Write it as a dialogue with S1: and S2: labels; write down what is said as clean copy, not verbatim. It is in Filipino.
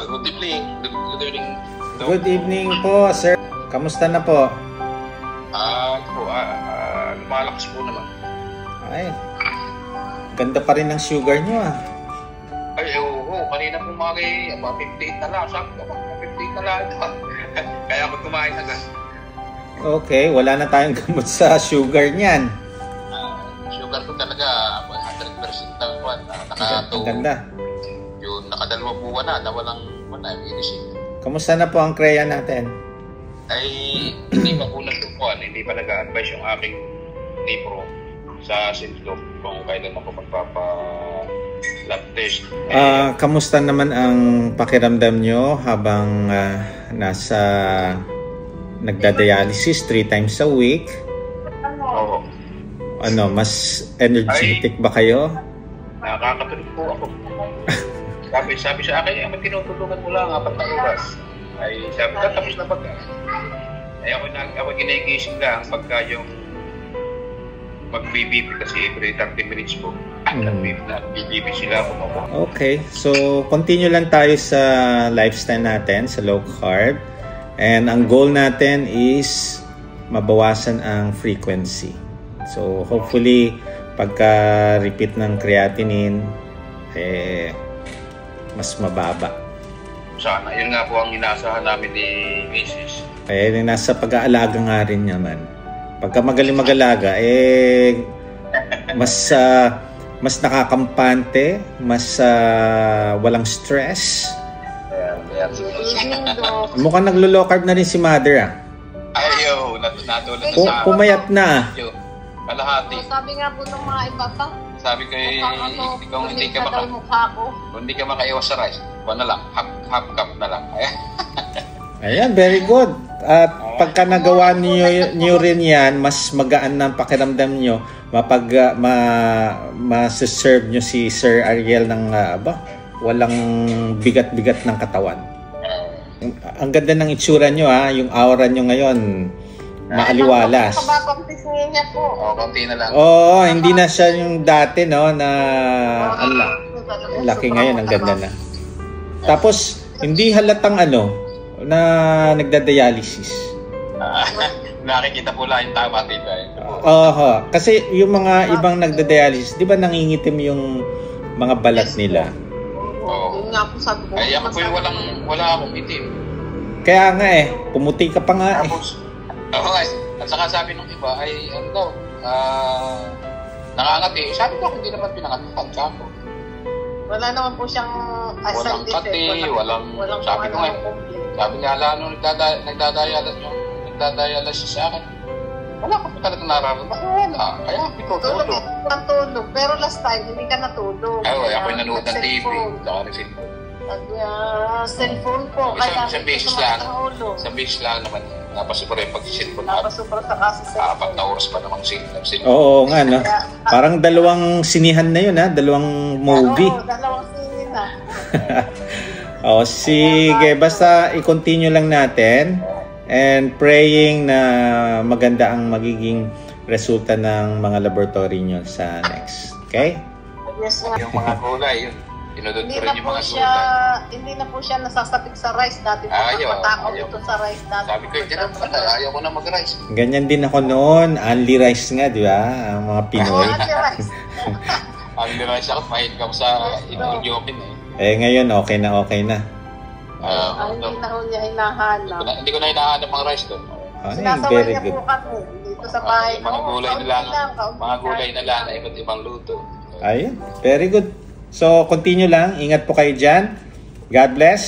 S1: Good evening. Good evening.
S2: Good evening po, sir. Kamusta na po?
S1: Lumalakas po naman.
S2: Ay, ganda pa rin ng sugar nyo ah.
S1: Ay, oo. Kanina po mga 58 na lang. Sabi ko, 58 na lang. Kaya ako kumain agad.
S2: Okay, wala na tayong gamot sa sugar niyan.
S1: Sugar ko talaga 100% na buwan.
S2: Ang ganda.
S1: Yung nakadalawang buwan na walang medicine.
S2: Kamusta na po ang kreya natin?
S1: Ay, hindi pa po nagtupuan. Hindi pa nag-a-advise yung aking libro sa Sintlog kung kailan ako magpapa-lab test.
S2: Kamusta naman ang pakiramdam nyo habang nasa nagda-dialysis 3 times a week?
S1: Oo.
S2: Ano, mas energetic ba kayo?
S1: Nakakatulog po ako. Sabi sa akin, may tinutulungan mo lang 4 na oras. Ay sabi ko, tapos na pagka. Ay ako ginigising lang pagka yung mag-BBP kasi every 30 minutes po. Nag-BBP sila po.
S2: Okay, so continue lang tayo sa lifestyle natin, sa low carb. And ang goal natin is mabawasan ang frequency. So hopefully, pagka-repeat ng creatinine, mas mababa.
S1: Sana. Yun nga po ang inaasahan namin ni Mrs.
S2: Nasa pag-aalaga nga rin naman. Pagka magaling mag-alaga, mas nakakampante, mas walang stress. Mukhang naglo-low carb na rin si mother ah.
S1: Ayaw, natulad na sa
S2: pumayat na.
S1: Kalahati.
S3: Sabi nga po ng mga iba pa.
S1: Sabi ko hindi ka makaiwas sa rice. Kuha na lang, half cup na lang.
S2: Ayan, very good. At pagka nagawa niyo rin yan, mas magaan ng pakiramdam niyo, ma-serve niyo si Sir Ariel ng walang bigat-bigat ng katawan. Ang ganda ng itsura niyo ha, yung aura niyo ngayon, maaliwalas.
S3: Niya po.
S1: Konti na lang.
S2: Oo, hindi na siya yung dati no na laki ngayon, ang ganda na. Tapos hindi halatang na nagda-dialysis.
S1: Nakikita po lang yung tama dito eh.
S2: Kasi yung mga ibang nagda-dialysis, 'di ba nangingitim yung mga balat nila?
S3: Oo. Yun nga po sabi ko.
S1: Ay, ako po yung wala akong itim.
S2: Kaya nga pumuti ka pa nga
S1: Tapos, at saka sabi nung iba ay nakangati. Sabi ko hindi naman pinangatihan siya po.
S3: Wala naman po siyang
S1: walang kati, walang sabi ko nga. Sabi nga nung nagdadialysis sa akin. Wala ka po talaga nararamdaman. Wala. Kaya pitutulog.
S3: Tulog. Pero last time, hindi ka natulog.
S1: Ay, ako'y nanood ng TV. Saka ng cellphone.
S3: Cellphone po.
S1: Isang beses lang. Isang beses lang naman. Napasupra yung pag-cellphone.
S3: Napasupra sa kasi cellphone.
S1: 4 na oras pa namang cellphone.
S2: Oo nga no. Parang dalawang sinihan na yun ha. Dalawang movie.
S3: Oo, dalawang sinihan na.
S2: Sige. Basta i-continue lang natin. And praying na maganda ang magiging resulta ng mga laboratory nyo sa next. Okay?
S3: Yes,
S1: yung mga kulay, yun. Tinudod ko rin yung mga gulay.
S3: Hindi na po siya nasasapik sa rice dati. Matakaw ito sa rice dati.
S1: Sabi ko, ayaw ko na mag-rice.
S2: Ganyan din ako noon. Only rice nga, di ba? Ang mga Pinoy.
S3: Only rice.
S1: Only rice ako. Mahit ka sa Ethiopian
S2: ngayon, okay na.
S3: Hindi na ho niya hinahanap.
S1: Hindi ko na hinahanap ang rice doon.
S3: Sinasaway niya po kami dito sa bahay.
S1: Mga gulay na lang na iba't ibang luto.
S2: Ayun, very good. So, continue lang. Ingat po kayo dyan. God bless.